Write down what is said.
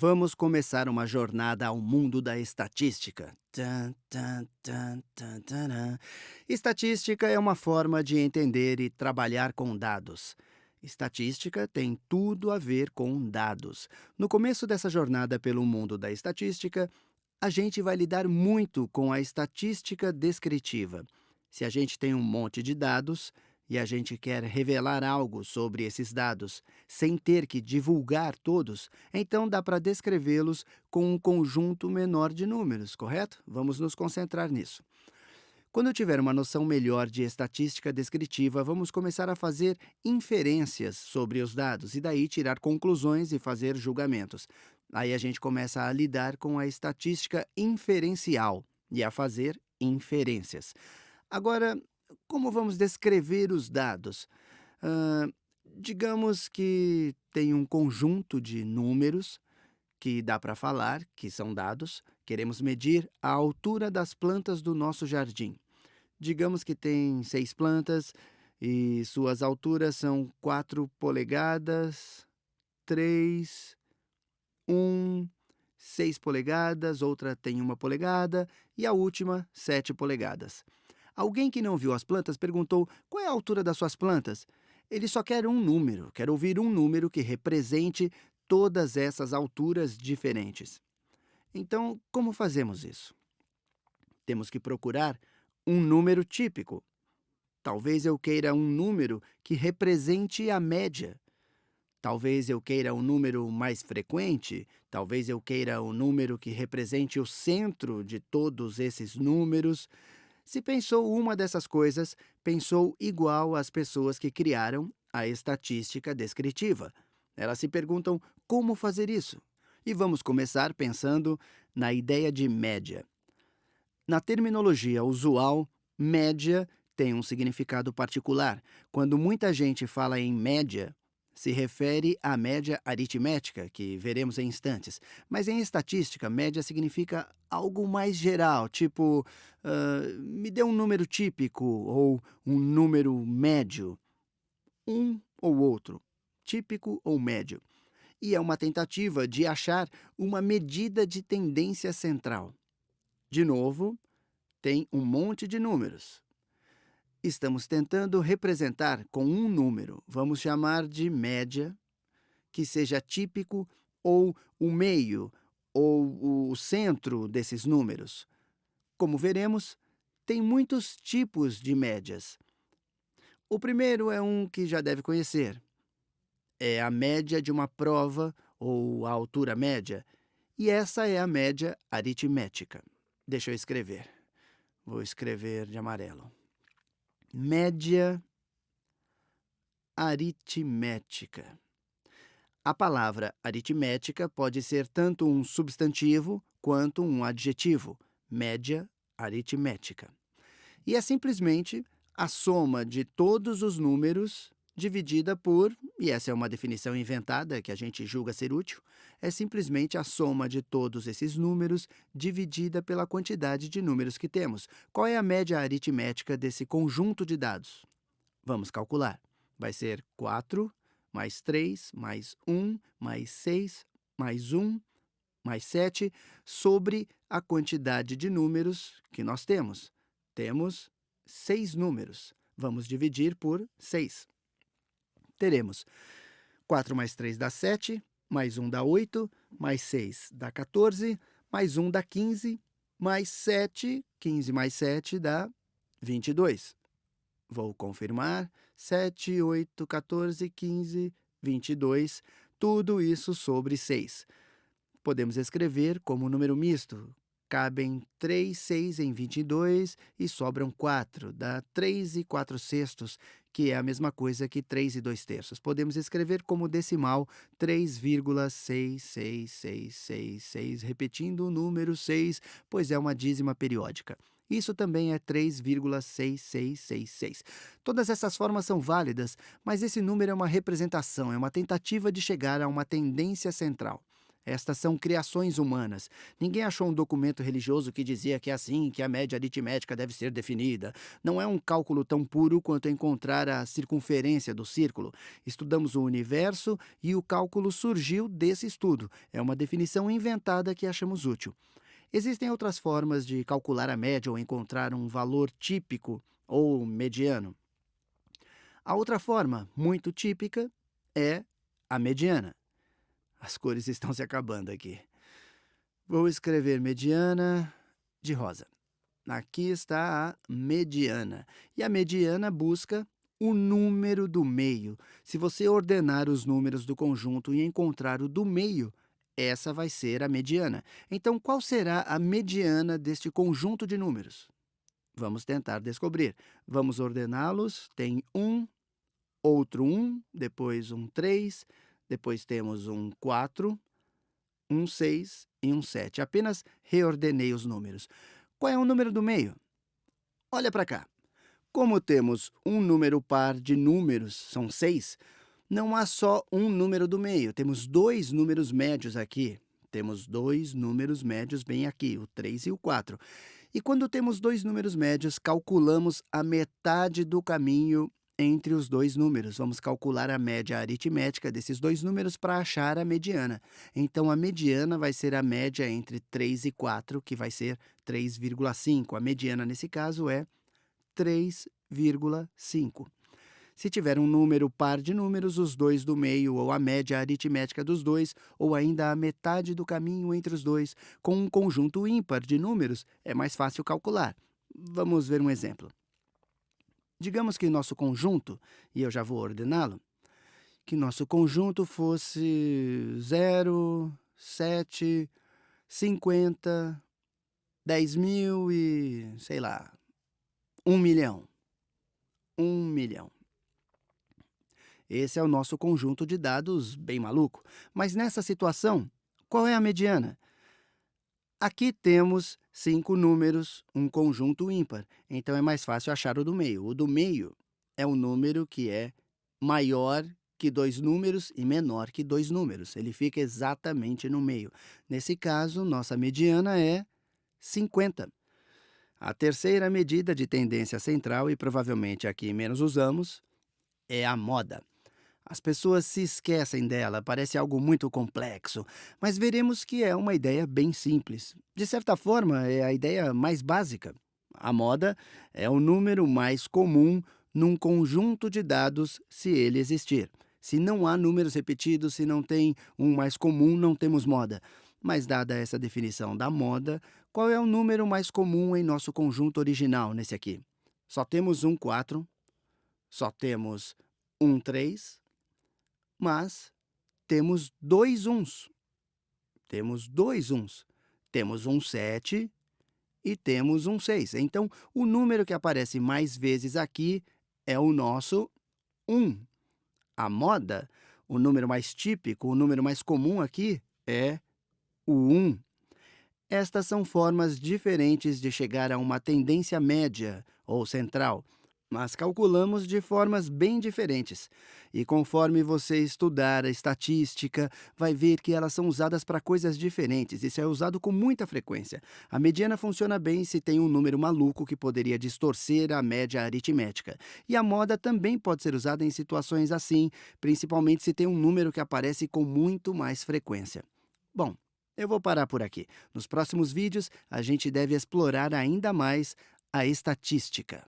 Vamos começar uma jornada ao mundo da estatística. Tan, tan, tan, tan, taran. Estatística é uma forma de entender e trabalhar com dados. Estatística tem tudo a ver com dados. No começo dessa jornada pelo mundo da estatística, a gente vai lidar muito com a estatística descritiva. Se a gente tem um monte de dados e a gente quer revelar algo sobre esses dados sem ter que divulgar todos, então dá para descrevê-los com um conjunto menor de números, correto? Vamos nos concentrar nisso. Quando eu tiver uma noção melhor de estatística descritiva, vamos começar a fazer inferências sobre os dados e daí tirar conclusões e fazer julgamentos. Aí a gente começa a lidar com a estatística inferencial e a fazer inferências. Agora, como vamos descrever os dados? Ah, digamos que tem um conjunto de números que dá para falar, que são dados. Queremos medir a altura das plantas do nosso jardim. Digamos que tem 6 plantas e suas alturas são 4 polegadas, 3, 1, 6 polegadas, outra tem 1 polegada e a última 7 polegadas. Alguém que não viu as plantas perguntou qual é a altura das suas plantas. Ele só quer um número, quer ouvir um número que represente todas essas alturas diferentes. Então, como fazemos isso? Temos que procurar um número típico. Talvez eu queira um número que represente a média. Talvez eu queira um número mais frequente, talvez eu queira um número que represente o centro de todos esses números. Se pensou uma dessas coisas, pensou igual às pessoas que criaram a estatística descritiva. Elas se perguntam como fazer isso. E vamos começar pensando na ideia de média. Na terminologia usual, média tem um significado particular. Quando muita gente fala em média, se refere à média aritmética, que veremos em instantes. Mas em estatística, média significa algo mais geral, tipo, me dê um número típico ou um número médio, um ou outro, típico ou médio. E é uma tentativa de achar uma medida de tendência central. De novo, tem um monte de números. Estamos tentando representar com um número, vamos chamar de média, que seja típico ou o meio ou o centro desses números. Como veremos, tem muitos tipos de médias. O primeiro é um que já deve conhecer. É a média de uma prova ou a altura média, e essa é a média aritmética. Deixa eu escrever. Vou escrever de amarelo. Média aritmética. A palavra aritmética pode ser tanto um substantivo quanto um adjetivo, média aritmética. E é simplesmente a soma de todos os números dividida por, e essa é uma definição inventada que a gente julga ser útil, é simplesmente a soma de todos esses números dividida pela quantidade de números que temos. Qual é a média aritmética desse conjunto de dados? Vamos calcular. Vai ser 4 mais 3 mais 1 mais 6 mais 1 mais 7 sobre a quantidade de números que nós temos. Temos 6 números. Vamos dividir por 6. Teremos 4 mais 3 dá 7, mais 1 dá 8, mais 6 dá 14, mais 1 dá 15, mais 7, 15 mais 7 dá 22. Vou confirmar. 7, 8, 14, 15, 22. Tudo isso sobre 6. Podemos escrever como número misto. Cabem 3 6 em 22 e sobram 4. Dá 3 e 4 sextos, que é a mesma coisa que 3 e 2 terços. Podemos escrever como decimal 3,66666, repetindo o número 6, pois é uma dízima periódica. Isso também é 3,6666. Todas essas formas são válidas, mas esse número é uma representação, é uma tentativa de chegar a uma tendência central. Estas são criações humanas. Ninguém achou um documento religioso que dizia que é assim que a média aritmética deve ser definida. Não é um cálculo tão puro quanto encontrar a circunferência do círculo. Estudamos o universo e o cálculo surgiu desse estudo. É uma definição inventada que achamos útil. Existem outras formas de calcular a média ou encontrar um valor típico ou mediano. A outra forma, muito típica, é a mediana. As cores estão se acabando aqui. Vou escrever mediana de rosa. Aqui está a mediana. E a mediana busca o número do meio. Se você ordenar os números do conjunto e encontrar o do meio, essa vai ser a mediana. Então, qual será a mediana deste conjunto de números? Vamos tentar descobrir. Vamos ordená-los. Tem um, outro um, depois um 3, depois temos um 4, um 6 e um 7. Apenas reordenei os números. Qual é o número do meio? Olha para cá. Como temos um número par de números, são 6, não há só um número do meio. Temos dois números médios aqui. Temos dois números médios bem aqui, o 3 e o 4. E quando temos dois números médios, calculamos a metade do caminho entre os dois números. Vamos calcular a média aritmética desses dois números para achar a mediana. Então, a mediana vai ser a média entre 3 e 4, que vai ser 3,5. A mediana, nesse caso, é 3,5. Se tiver um número par de números, os dois do meio, ou a média aritmética dos dois, ou ainda a metade do caminho entre os dois, com um conjunto ímpar de números, é mais fácil calcular. Vamos ver um exemplo. Digamos que nosso conjunto, e eu já vou ordená-lo, que nosso conjunto fosse 0, 7, 50, 10 mil e, sei lá, 1 milhão. 1 milhão. Esse é o nosso conjunto de dados bem maluco. Mas nessa situação, qual é a mediana? Aqui temos 5 números, um conjunto ímpar. Então é mais fácil achar o do meio. O do meio é o número que é maior que dois números e menor que dois números. Ele fica exatamente no meio. Nesse caso, nossa mediana é 50. A terceira medida de tendência central, e provavelmente a que menos usamos, é a moda. As pessoas se esquecem dela, parece algo muito complexo, mas veremos que é uma ideia bem simples. De certa forma, é a ideia mais básica. A moda é o número mais comum num conjunto de dados, se ele existir. Se não há números repetidos, se não tem um mais comum, não temos moda. Mas, dada essa definição da moda, qual é o número mais comum em nosso conjunto original nesse aqui? Só temos um 4, só temos um 3, mas temos dois uns. Temos dois uns. Temos um 7 e temos um 6. Então, o número que aparece mais vezes aqui é o nosso 1. A moda, o número mais típico, o número mais comum aqui é o 1. Estas são formas diferentes de chegar a uma tendência média ou central, mas calculamos de formas bem diferentes. E conforme você estudar a estatística, vai ver que elas são usadas para coisas diferentes. Isso é usado com muita frequência. A mediana funciona bem se tem um número maluco que poderia distorcer a média aritmética. E a moda também pode ser usada em situações assim, principalmente se tem um número que aparece com muito mais frequência. Bom, eu vou parar por aqui. Nos próximos vídeos, a gente deve explorar ainda mais a estatística.